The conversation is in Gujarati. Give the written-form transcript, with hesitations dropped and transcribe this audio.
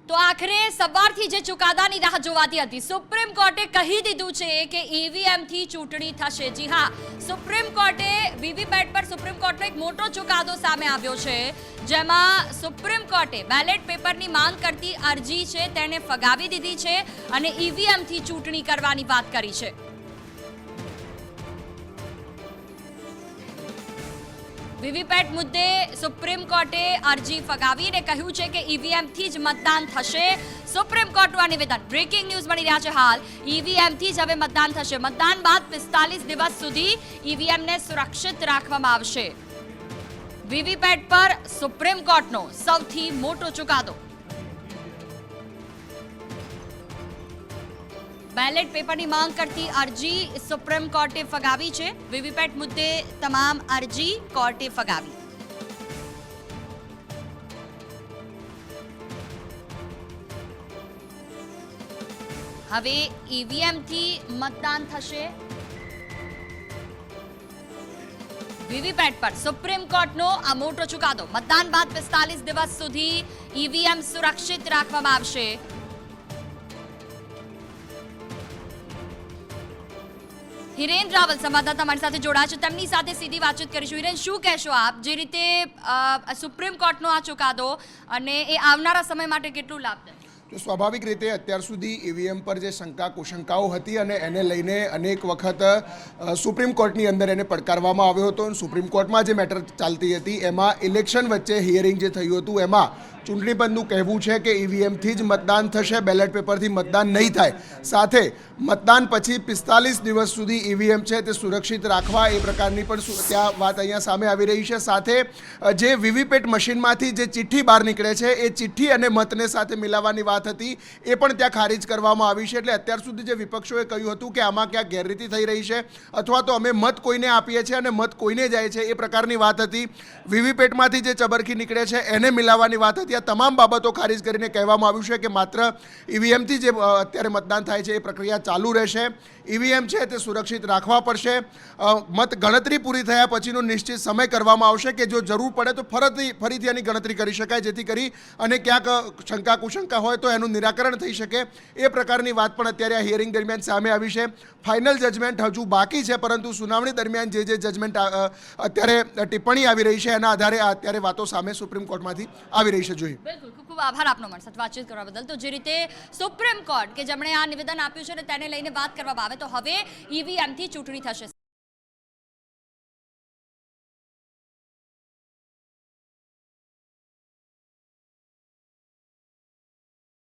તો આખરે સવારથી જે ચુકાદાની રાહ જોવાતી હતી, સુપ્રીમ કોર્ટે કહી દીધું છે કે ઈવીએમ થી ચૂંટણી થશે. જી હા, સુપ્રીમ કોર્ટે વીવીપેટ પર સુપ્રીમ કોર્ટનો એક મોટો ચુકાદો સામે આવ્યો છે, જેમાં સુપ્રીમ કોર્ટે બેલેટ પેપરની માંગ કરતી અરજી છે તેને ફગાવી દીધી છે અને ઈવીએમ થી ચૂંટણી કરવાની વાત કરી છે. વીવીપેટ મુદ્દે સુપ્રીમ કોર્ટે અરજી ફગાવીને કહ્યું છે કે ઈવીએમ થી જ મતદાન થશે. સુપ્રીમ કોર્ટનું આ નિવેદન બ્રેકિંગ ન્યૂઝ મળી રહ્યા છે. હાલ ઈવીએમ થી જ હવે મતદાન થશે. મતદાન બાદ 45 દિવસ સુધી ઈવીએમ ને સુરક્ષિત રાખવામાં આવશે. વીવીપેટ પર સુપ્રીમ કોર્ટનો સૌથી મોટો ચુકાદો. બેલેટ પેપરની માંગ કરતી અરજી સુપ્રીમ કોર્ટે ફગાવી છે. વીવીપેટ મુદ્દે તમામ અરજી કોર્ટે ફગાવી. હવે ઈવીએમ થી મતદાન થશે. વીવીપેટ પર સુપ્રીમ કોર્ટનો આ મોટો ચુકાદો. મતદાન બાદ 45 દિવસ સુધી ઈવીએમ સુરક્ષિત રાખવામાં આવશે. હિરેન રાવલ સંવાદદાતા અમારી સાથે જોડાયા છે, તેમની સાથે સીધી વાતચીત કરીશું. હિરેન, શું કહેશો આપ, જે રીતે સુપ્રીમ કોર્ટનો આ ચુકાદો અને એ આવનારા સમય માટે કેટલું લાભદાયક? તો સ્વાભાવિક રીતે અત્યાર સુધી ઈવીએમ પર જે શંકા કુશંકાઓ હતી અને એને લઈને અનેક વખત સુપ્રીમ કોર્ટની અંદર એને પડકારવામાં આવ્યો હતો. સુપ્રીમ કોર્ટમાં જે મેટર ચાલતી હતી એમાં ઇલેક્શન વચ્ચે હિયરિંગ જે થયું હતું એમાં ચૂંટણી પંચનું કહેવું છે કે ઈવીએમથી જ મતદાન થશે, બેલેટ પેપરથી મતદાન નહીં થાય. સાથે મતદાન પછી 45 દિવસ સુધી ઈવીએમ છે તે સુરક્ષિત રાખવા એ પ્રકારની પણ ત્યાં વાત અહીંયા સામે આવી રહી છે. સાથે જે વીવીપેટ મશીનમાંથી જે ચિઠ્ઠી બહાર નીકળે છે એ ચિઠ્ઠી અને મતને સાથે મિલાવવાની વાત હતી એ પણ ત્યાં ખારીજ કરવામાં આવી છે. એટલે અત્યાર સુધી જે વિપક્ષોએ કહ્યું હતું કે આમાં ક્યાં ગેરરીતિ થઈ રહી છે અથવા તો અમે મત કોઈને આપીએ છીએ અને મત કોઈને જાય છે એ પ્રકારની વાત હતી. વીવીપેટમાંથી જે ચબરખી નીકળે છે એને મિલાવવાની વાત હતી. આ તમામ બાબતો ખારીજ કરીને કહેવામાં આવ્યું છે કે માત્ર ઈવીએમથી જે અત્યારે મતદાન થાય છે એ પ્રક્રિયા ચાલુ રહેશે. ઈવીએમ છે તે સુરક્ષિત રાખવા પડશે. મત ગણતરી પૂરી થયા પછીનો નિશ્ચિત સમય કરવામાં આવશે કે જો જરૂર પડે તો ફરીથી એની ગણતરી કરી શકાય, જેથી કરી અને ક્યાંક શંકા કુશંકા હોય તો એનું નિરાકરણ થઈ શકે. એ પ્રકારની વાત પણ અત્યારે આ હિયરિંગ દરમિયાન સામે આવી છે. ફાઇનલ જજમેન્ટ હજુ બાકી છે, પરંતુ સુનાવણી દરમિયાન જે જજમેન્ટ અત્યારે ટિપ્પણી આવી રહી છે એના આધારે અત્યારે વાતો સામે સુપ્રીમ કોર્ટમાંથી આવી રહી છે. જોઈએ, બિલકુલ, ખૂબ ખૂબ આભાર આપનો મારી સાથે વાતચીત કરવા બદલ. તો જે રીતે સુપ્રીમ કોર્ટ કે જેમણે આ નિવેદન આપ્યું છે અને તેને લઈને વાત કરવામાં આવે તો હવે ઈવીએમ થી ચૂંટણી થશે.